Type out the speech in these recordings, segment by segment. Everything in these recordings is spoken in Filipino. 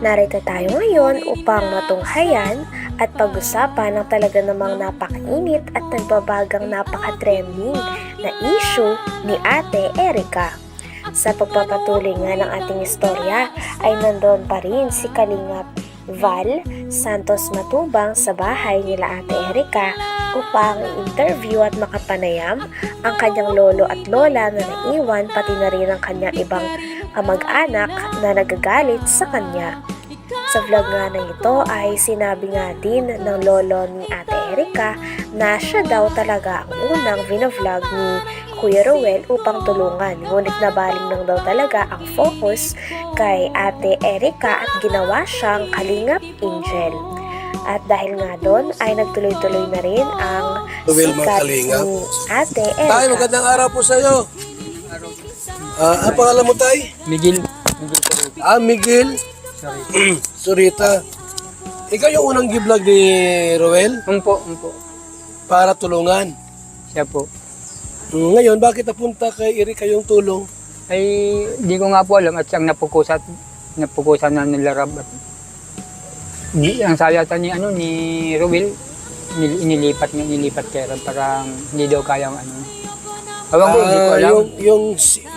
Narito tayo ngayon upang matunghayan at pag-usapan ng talaga namang napakainit at nagbabagang napaka-trending na issue ni Ate Erica. Sa pagpapatuloy nga ng ating istorya ay nandoon pa rin si Kalingap Val Santos Matubang sa bahay nila Ate Erica upang i-interview at makapanayam ang kanyang lolo at lola na naiwan, pati na rin ang kanyang ibang kamag-anak na nagagalit sa kanya. Sa vlog nga na ito ay sinabi nga din ng lolo ni Ate Erica na siya daw talaga ang unang vlog ni Kuya Ruel upang tulungan. Ngunit nabaling lang daw talaga ang focus kay Ate Erica at ginawa siyang Kalingap Angel. At dahil nga doon ay nagtuloy-tuloy na rin ang sikat ni Ate Erica. Tay, magandang araw po sa iyo. Ang pangalan mo, Tay? Miguel. Miguel. Surita. Ikaw yung unang gi-vlog ni Ruel Umpo. para tulungan. Siya po. Ngayon, bakit napunta kay Erica yung tulong? Ay, di ko nga po alam at siyang napukusan na nila Rab. Ang sabi ata ni Ruel, nilipat kay Rab, parang hindi daw kayang Ewan ko, hindi ko alam.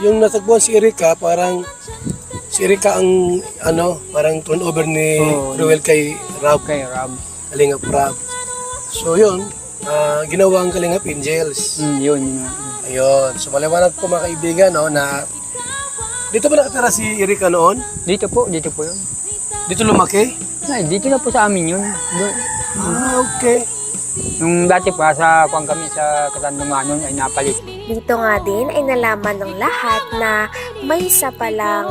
Yung natagpuan si Erica, parang si Erica ang parang turnover ni Ruel kay Rab. Kay Rab. Kalingap Rab. So yun, ginawa ang Kalingap Angels. Yun. Ayun. So maliwanag po mga kaibigan na dito ba nakatira si Erica noon? Dito po yun. Dito lumaki? Ay, dito na po sa amin yun. Okay. Nung dati pa, kung kami sa Katandungan ay napalit. Dito nga din ay nalaman ng lahat na may isa palang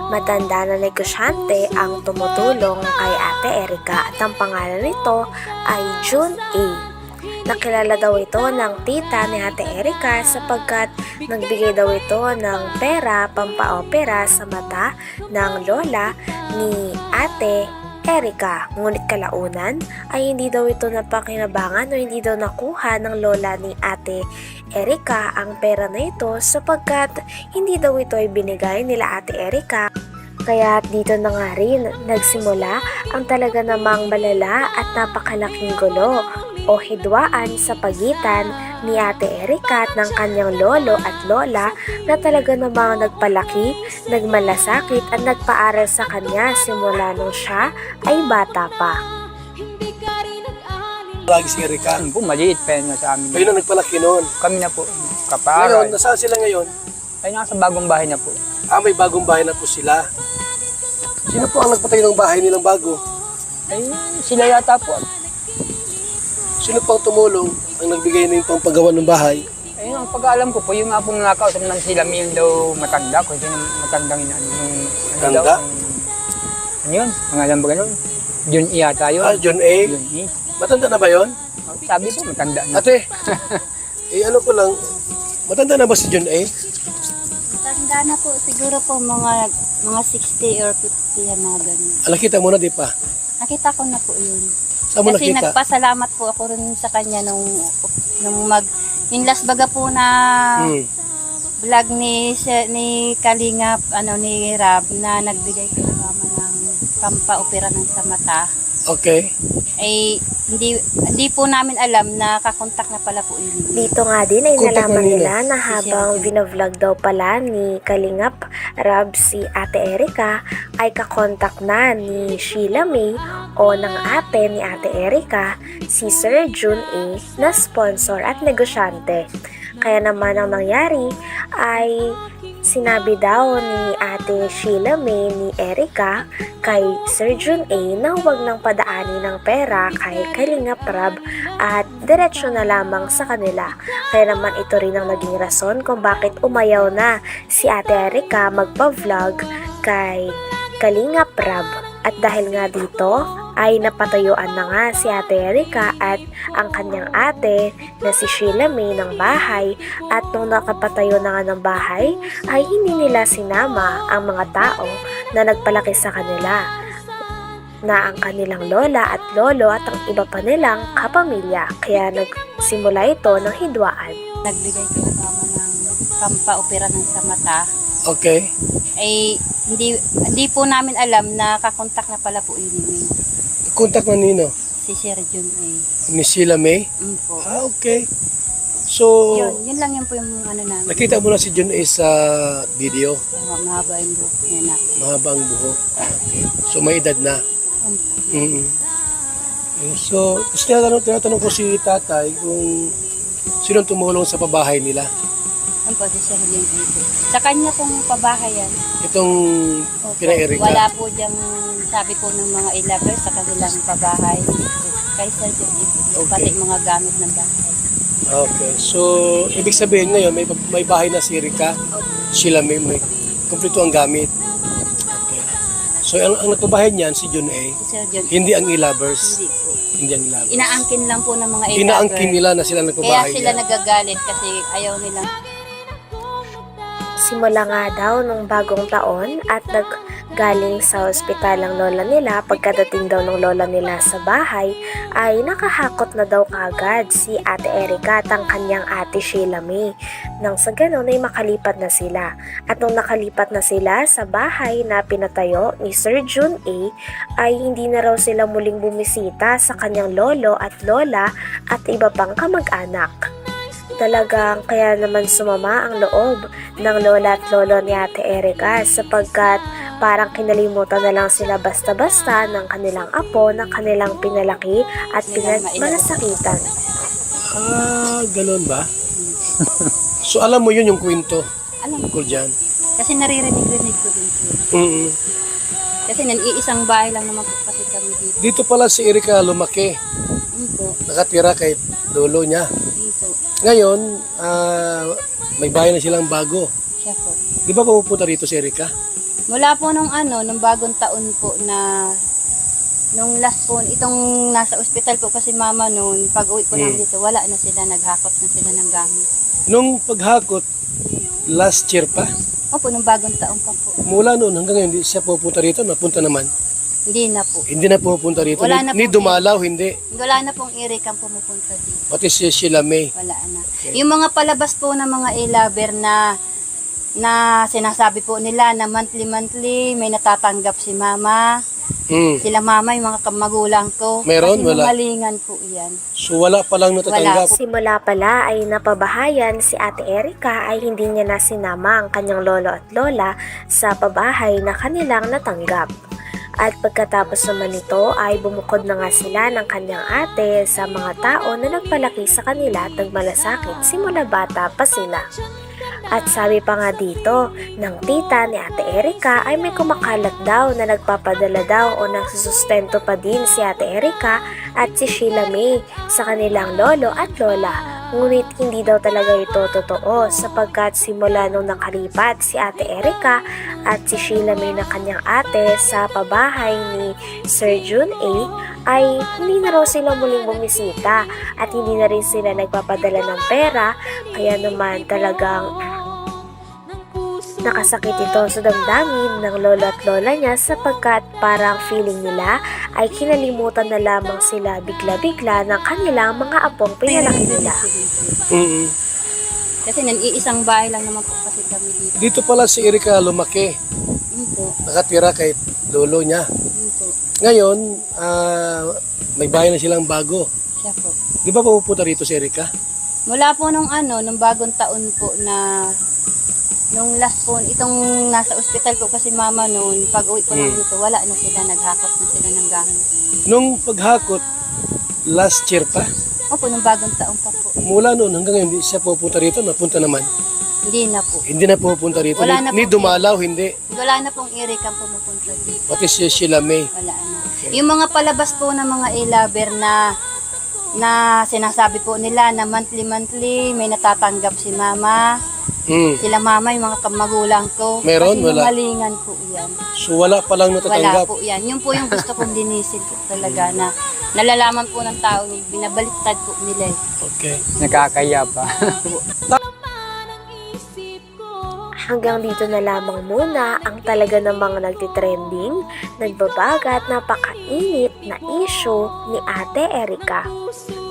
matanda na negosyante ang tumutulong kay Ate Erica at ang pangalan nito ay June A. Nakilala daw ito ng tita ni Ate Erica sapagkat nagbigay daw ito ng pera pampaopera sa mata ng lola ni Ate Erica. Ngunit kalaunan ay hindi daw ito napakinabangan o hindi daw nakuha ng lola ni Ate Erica ang pera na ito sapagkat hindi daw ito ay binigay nila Ate Erica. Kaya dito na nga rin nagsimula ang talaga namang malala at napakalaking gulo o hidwaan sa pagitan ni Ate Erica at ng kanyang lolo at lola na talaga namang nagpalaki, nagmalasakit at nagpaaral sa kanya simula nung siya ay bata pa. Lagi si Erica. Maliit pa yun sa amin. Kayo na nagpalaki noon. Kami na po, Ngayon, kapaaral. nasaan sila ngayon? Ay, nasa bagong bahay na po. May bagong bahay na po sila. Sino po ang nagpatayo ng bahay nilang bago? Ay, sila yata po. Sino po ang tumulong ang nagbigay na yung pampagawa ng bahay? Ayun, ang pag-aalam ko po, yung nga pong nakausap naman sila, may yun daw matanda. Kung sino matandang Tanda? Yun, ang alam ba ganun? Jun E yata yun. John A. Jun E. Matanda na ba yon? Sabi po, matanda na. Ate, ano ko lang, matanda na ba si John A? Tanda na po, siguro po mga 60 or 50 yan mga ganun. Nakita mo na di pa? Nakita ko na po yun. Saan mo Kasi nakita? nagpasalamat po ako rin sa kanya nung yung last baga po na vlog ni Kalingap, ni Rab na nagbigay kay mama ng pampaopera ng sa mata. Okay. Ay hindi po namin alam na kakontak na pala po yun. Dito nga din ay Contact nalaman mo nila. nila na habang vinavlog daw pala ni Kalingap Rab si Ate Erica ay kakontak na ni Sheila May o ng ate ni Ate Erica si Sir June A na sponsor at negosyante. Kaya naman ang nangyari ay sinabi daw ni Ate Sheila May ni Erica kay Sir June A na huwag nang padaanin ng pera kay Kalingap Rab at diretsyo na lamang sa kanila. Kaya naman ito rin ang naging rason kung bakit umayaw na si Ate Erica magpa-vlog kay Kalingap Rab. At dahil nga dito ay napatayuan na nga si Ate Erica at ang kanyang ate na si Sheila May ng bahay, at nung nakapatayo na nga ng bahay ay hindi nila sinama ang mga tao na nagpalaki sa kanila na ang kanilang lola at lolo at ang iba pa nilang kapamilya. Kaya nagsimula ito ng hidwaan. Nagbigay kay mama ng pampaopera ng sa mata. Okay. Ay hindi po namin alam na kakontak na pala po yun ni Contact na nino? si Sir Jun ay. Ni Sheila May? Po. Okay. So, Yun lang yun po yung ano namin. nakita mo na si John A sa video. Mahaba yung buhok niya na. Mahaba ang buhok. Okay. So, may edad na. Mm. So, gusto tinatanong ko si tatay kung sino tumulong sa pabahay nila. Ano po si Sir Jun ay po. Sa kanya pong pabahayan. Itong Opo. kina Erika. Wala po diyang sabi po ng mga ilabers sa kanilang pabahay. Kay Sir Jun ay po. Okay. Pati mga gamit ng bahay. Okay. So, ibig sabihin ngayon, may bahay na si Erika. Sila may kumpleto ang gamit. Okay. So, ang nagpabahay niyan, si John A, Si Sir Jun. hindi ang ilabers. Hindi po. Hindi ang ilabers. Inaangkin lang po ng mga ilabers. Inaangkin nila na sila Kaya nagpabahay sila niya. nagagalit kasi ayaw nilang Simula nga daw nung bagong taon at naggaling sa ospital ang lola nila, pagkadating daw ng lola nila sa bahay ay nakahakot na daw kagad si Ate Erika at ang kanyang ate Sheila May. Nang sa ganon ay makalipat na sila. At nung nakalipat na sila sa bahay na pinatayo ni Sir Jun A ay hindi na raw sila muling bumisita sa kanyang lolo at lola at iba pang kamag-anak. Talagang kaya naman sumama ang loob ng lola at lolo ni Ate Erika sapagkat parang kinalimutan na lang sila basta-basta ng kanilang apo na kanilang pinalaki at pinagmalasakitan. Ganun ba? So, alam mo yun yung kwento alam tungkol dyan? kasi naririnig-rinig ko din po. Mm-mm. Kasi iisang bahay lang naman po kasi kami dito. Dito pala si Erika lumaki. Po. Nakatira kay lolo niya. Dito. Ngayon, may bahay na silang bago. Siya po. Di ba pupunta rito si Erika? Mula po nung nung bagong taon po na nung last po, itong nasa ospital po kasi mama noon, pag uwi po namin dito, wala na sila, naghakot na sila ng gamit. Nung paghakot, last year pa, Opo, nung bagong taon pa po. mula noon hanggang ngayon, hindi siya pupunta rito, napunta naman. Hindi na po. Hindi na pupunta rito. Wala na Ni po. dumalaw, hindi. Wala na pong irikang pumupunta dito. Pati si Sheila May. Wala na. Yung mga palabas po ng mga e-lover na sinasabi po nila na monthly may natatanggap si mama. Sila mama, yung mga magulang ko. Meron? Kasi Wala. malingan po yan. So wala pa lang natatanggap. Simula pala ay napabahayan si Ate Erika ay hindi niya na sinama ang kanyang lolo at lola sa pabahay na kanilang natanggap. At pagkatapos naman nito ay bumukod na nga sila ng kanyang ate sa mga tao na nagpalaki sa kanila at nagmalasakit simula bata pa sila. At sabi pa nga dito ng tita ni Ate Erika ay may kumakalat daw na nagpapadala daw o nagsusustento pa din si Ate Erika at si Sheila May sa kanilang lolo at lola. Ngunit hindi daw talaga ito totoo sapagkat simula nung nakalipat si Ate Erika at si Sheila May na kanyang ate sa pabahay ni Sir Jun A ay hindi na raw sila muling bumisita at hindi na rin sila nagpapadala ng pera kaya naman talagang nakasakit ito sa damdamin ng lolo at lola niya sapagkat parang feeling nila ay kinalimutan na lamang sila bigla-bigla ng kanilang mga apong pinalaki nila. Kasi iisang bahay lang naman po kasi kami dito. Dito pala si Erika lumaki. Po. Nakatira kay lolo niya. Po. Ngayon, may bahay na silang bago. Siya po. Di ba pupunta rito si Erika? Mula po nung nung bagong taon po na nung last po, itong nasa ospital po kasi mama noon, pag uwi po namin dito, wala na sila, naghakot na sila ng gamit. Nung paghakot, last year pa, Opo, nung bagong taon pa po. mula noon hanggang ngayon, hindi siya pupunta rito, napunta naman. Hindi na po. Hindi na pupunta rito. Wala na Ni po. dumalaw, hindi. Wala na pong irikang pumupunta dito. Pati si Sheila May. Wala na. Yung mga palabas po ng mga e-lover na sinasabi po nila na monthly may natatanggap si mama. Sila mama, yung mga magulang ko. Meron? Kasi Wala. malingan po yan. So wala pa lang Wala natatanggap. po yan. Yun po yung gusto kong dinisin po talaga na nalalaman po ng tao, binabaliktad po nila eh. Okay. Nakakaya pa. Hanggang dito na lamang muna ang talaga namang nagtitrending, nagbabaga at napakainit na issue ni Ate Erika.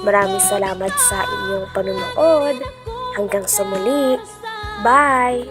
Maraming salamat sa inyong panunood. Hanggang sa muli. Bye!